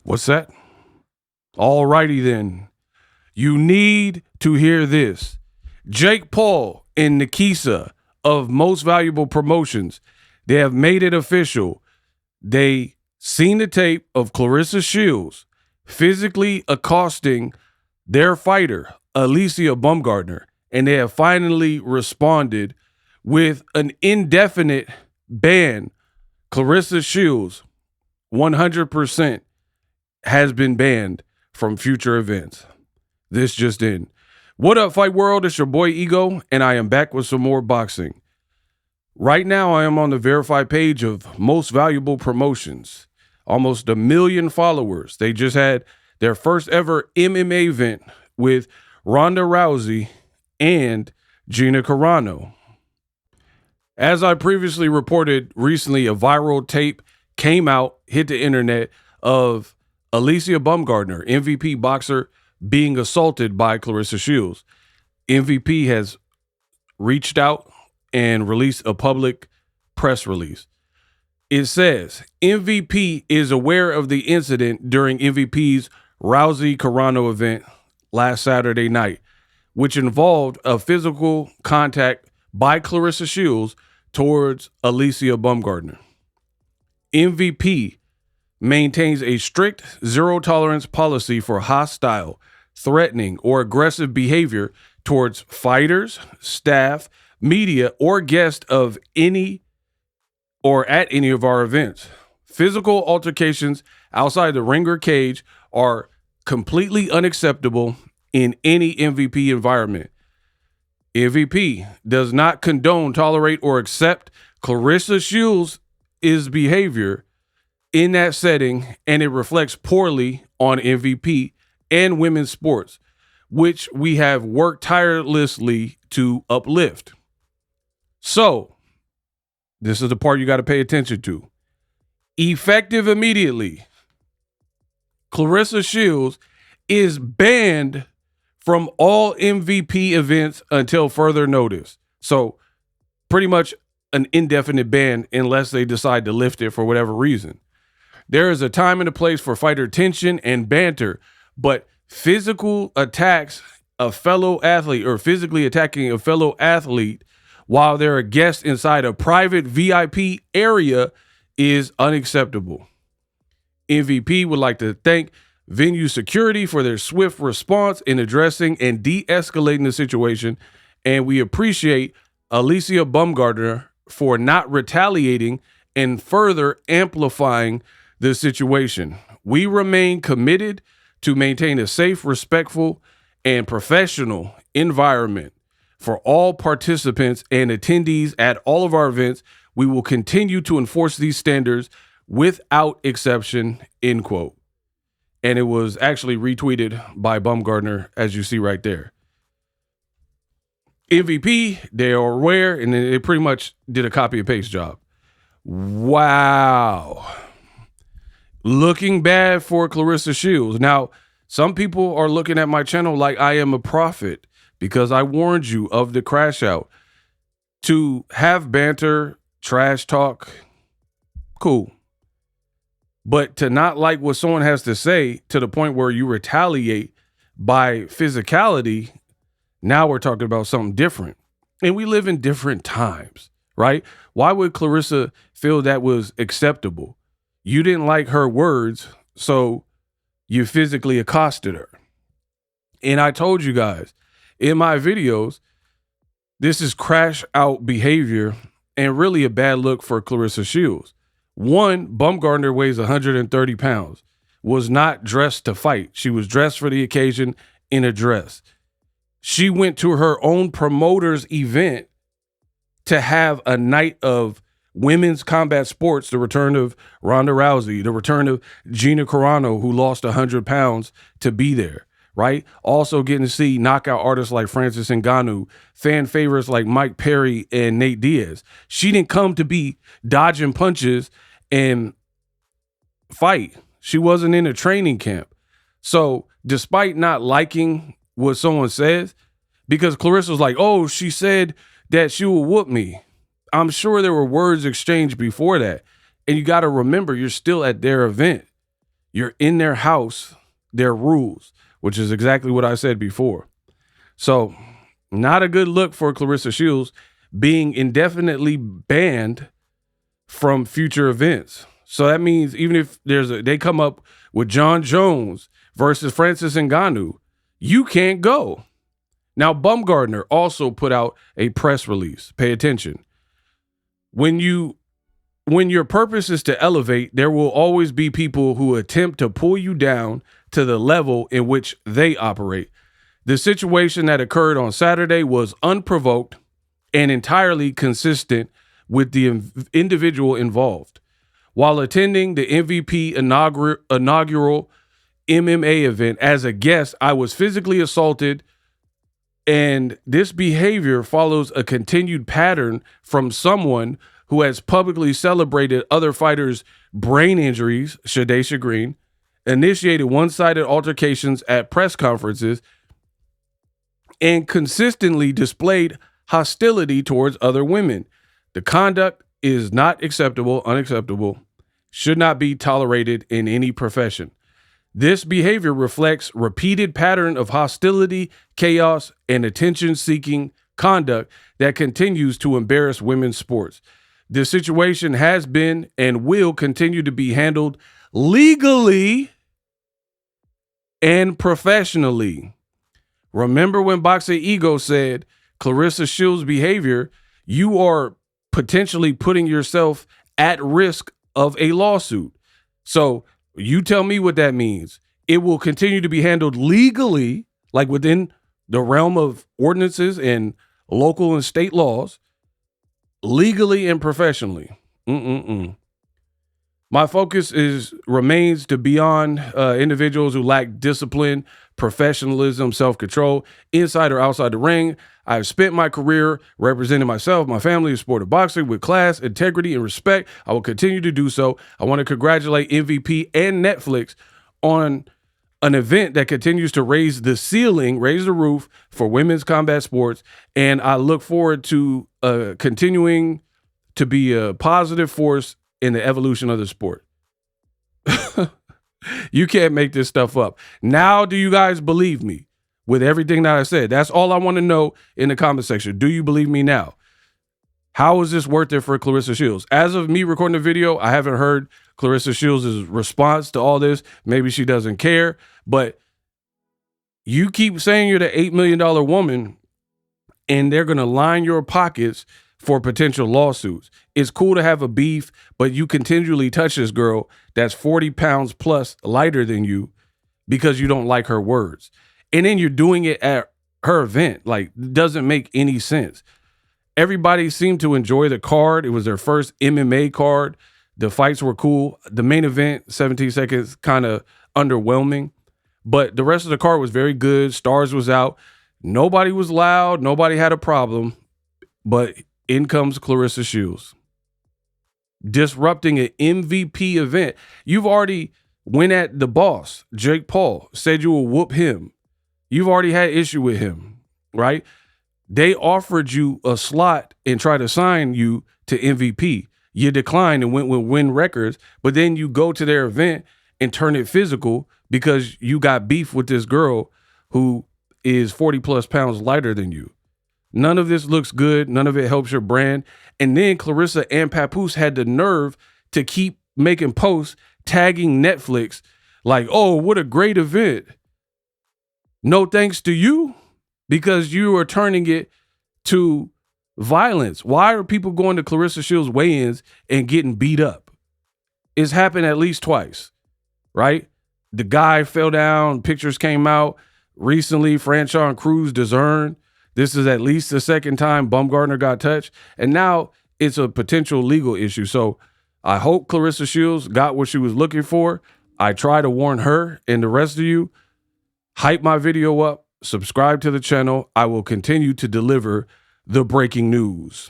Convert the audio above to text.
What's that? All righty then. You need to hear this. Jake Paul and Nakisa of Most Valuable Promotions, they have made it official. They seen the tape of Claressa Shields physically accosting their fighter, Alycia Baumgardner, and they have finally responded with an indefinite ban. Claressa Shields, 100%, has been banned from future events. This just in. What up, Fight World? It's your boy Ego, and I am back with some more boxing. Right now, I am on the verified page of Most Valuable Promotions. Almost 1 million followers. They just had their first ever MMA event with Ronda Rousey and Gina Carano. As I previously reported recently, a viral tape came out, hit the internet, of Alycia Baumgardner, MVP boxer, being assaulted by Claressa Shields. MVP has reached out and released a public press release. It says, MVP is aware of the incident during MVP's Rousey-Carano event last Saturday night, which involved a physical contact by Claressa Shields towards Alycia Baumgardner. MVP maintains a strict zero-tolerance policy for hostile, threatening, or aggressive behavior towards fighters, staff, media, or guests of any or at any of our events. Physical altercations outside the ring or cage are completely unacceptable in any MVP environment. MVP does not condone, tolerate, or accept Claressa Shields' behavior in that setting, and it reflects poorly on MVP and women's sports, which we have worked tirelessly to uplift. So, this is the part you got to pay attention to. Effective immediately, Claressa Shields is banned from all MVP events until further notice. So, pretty much an indefinite ban unless they decide to lift it for whatever reason. There is a time and a place for fighter tension and banter, but physical attacks a fellow athlete or physically attacking a fellow athlete while they're a guest inside a private VIP area is unacceptable. MVP would like to thank venue security for their swift response in addressing and de-escalating the situation, and we appreciate Alycia Baumgardner for not retaliating and further amplifying the situation. We remain committed to maintain a safe, respectful, and professional environment for all participants and attendees at all of our events. We will continue to enforce these standards without exception, end quote. And it was actually retweeted by Bumgardner, as you see right there. MVP, they are aware, and they pretty much did a copy and paste job. Wow. Looking bad for Claressa Shields. Now, some people are looking at my channel like I am a prophet because I warned you of the crash out. To have banter, trash talk, cool. But to not like what someone has to say to the point where you retaliate by physicality, now we're talking about something different. And we live in different times, right? Why would Claressa feel that was acceptable? You didn't like her words, so you physically accosted her. And I told you guys in my videos, this is crash out behavior and really a bad look for Claressa Shields. One, Bumgardner weighs 130 pounds, was not dressed to fight. She was dressed for the occasion in a dress. She went to her own promoter's event to have a night of women's combat sports, the return of Ronda Rousey, the return of Gina Carano, who lost 100 pounds to be there, right? Also getting to see knockout artists like Francis Ngannou, fan favorites like Mike Perry and Nate Diaz. She didn't come to be dodging punches and fight. She wasn't in a training camp. So despite not liking what someone says, because Claressa was like, oh, she said that she will whoop me. I'm sure there were words exchanged before that. And you got to remember, you're still at their event. You're in their house, their rules, which is exactly what I said before. So not a good look for Claressa Shields being indefinitely banned from future events. So that means even if they come up with John Jones versus Francis Ngannou, you can't go. Now, Bumgardner also put out a press release. Pay attention. When your purpose is to elevate, there will always be people who attempt to pull you down to the level in which they operate. The situation that occurred on Saturday was unprovoked and entirely consistent with the individual involved. While attending the MVP inaugural MMA event as a guest, I was physically assaulted, and this behavior follows a continued pattern from someone who has publicly celebrated other fighters' brain injuries, Shadaysha Green, initiated one-sided altercations at press conferences, and consistently displayed hostility towards other women. The conduct is not acceptable, unacceptable, should not be tolerated in any profession. This behavior reflects repeated pattern of hostility, chaos, and attention-seeking conduct that continues to embarrass women's sports. This situation has been and will continue to be handled legally and professionally. Remember when BoxingEgo said, Claressa Shields' behavior, you are potentially putting yourself at risk of a lawsuit. So you tell me what that means. It will continue to be handled legally, like within the realm of ordinances and local and state laws, legally and professionally. My focus remains to beyond individuals who lack discipline, professionalism, self-control, inside or outside the ring. I've spent my career representing myself, my family, the sport of boxing with class, integrity, and respect. I will continue to do so. I want to congratulate MVP and Netflix on an event that continues to raise the ceiling, raise the roof for women's combat sports. And I look forward to continuing to be a positive force in the evolution of the sport. You can't make this stuff up. Now, do you guys believe me with everything that I said? That's all I want to know in the comment section. Do you believe me now? How is this worth it for Claressa Shields? As of me recording the video, I haven't heard Claressa Shields' response to all this. Maybe she doesn't care, but you keep saying you're the $8 million woman and they're going to line your pockets for potential lawsuits. It's cool to have a beef, but you continually touch this girl that's 40 pounds plus lighter than you because you don't like her words. And then you're doing it at her event. Like, doesn't make any sense. Everybody seemed to enjoy the card. It was their first MMA card. The fights were cool. The main event, 17 seconds, kind of underwhelming. But the rest of the card was very good. Stars was out. Nobody was loud. Nobody had a problem. But in comes Claressa Shields, disrupting an MVP event. You've already went at the boss, Jake Paul, said you will whoop him. You've already had issue with him, right? They offered you a slot and tried to sign you to MVP. You declined and went with Win Records, but then you go to their event and turn it physical because you got beef with this girl who is 40 plus pounds lighter than you. None of this looks good. None of it helps your brand. And then Claressa and Papoose had the nerve to keep making posts tagging Netflix like, oh, what a great event. No thanks to you, because you are turning it to violence. Why are people going to Claressa Shields weigh-ins and getting beat up? It's happened at least twice, right? The guy fell down, pictures came out recently, Franchon Cruz discerned. This is at least the second time Bumgardner got touched, and now it's a potential legal issue. So I hope Claressa Shields got what she was looking for. I try to warn her and the rest of you. Hype my video up, subscribe to the channel. I will continue to deliver the breaking news.